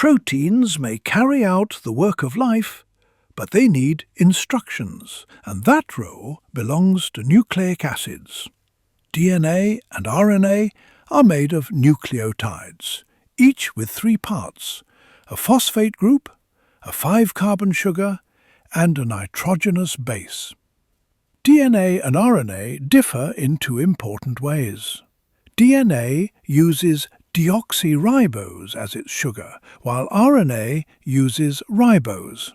Proteins may carry out the work of life, but they need instructions, and that role belongs to nucleic acids. DNA and RNA are made of nucleotides, each with 3 parts: a phosphate group, a 5-carbon sugar, and a nitrogenous base. DNA and RNA differ in 2 important ways. DNA uses deoxyribose as its sugar, while RNA uses ribose.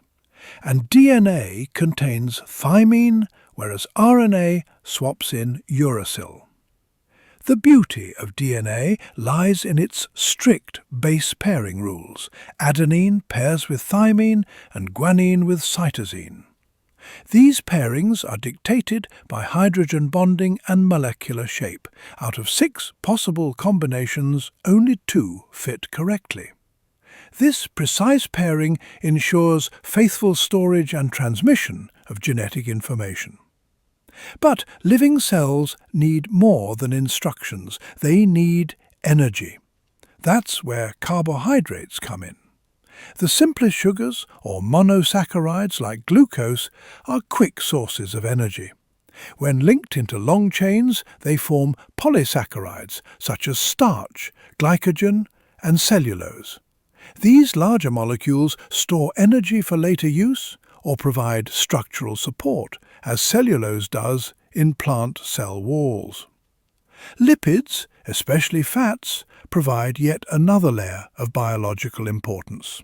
And DNA contains thymine, whereas RNA swaps in uracil. The beauty of DNA lies in its strict base pairing rules. Adenine pairs with thymine and guanine with cytosine. These pairings are dictated by hydrogen bonding and molecular shape. Out of 6 possible combinations, only 2 fit correctly. This precise pairing ensures faithful storage and transmission of genetic information. But living cells need more than instructions. They need energy. That's where carbohydrates come in. The simplest sugars, or monosaccharides like glucose, are quick sources of energy. When linked into long chains, they form polysaccharides, such as starch, glycogen, and cellulose. These larger molecules store energy for later use or provide structural support, as cellulose does in plant cell walls. Lipids, especially fats, provide yet another layer of biological importance.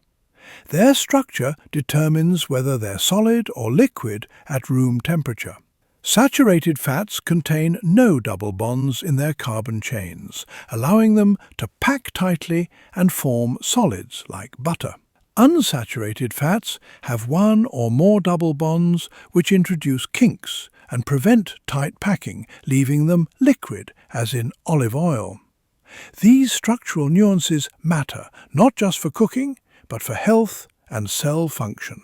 Their structure determines whether they're solid or liquid at room temperature. Saturated fats contain no double bonds in their carbon chains, allowing them to pack tightly and form solids like butter. Unsaturated fats have 1 or more double bonds which introduce kinks and prevent tight packing, leaving them liquid, as in olive oil. These structural nuances matter not just for cooking, but for health and cell function.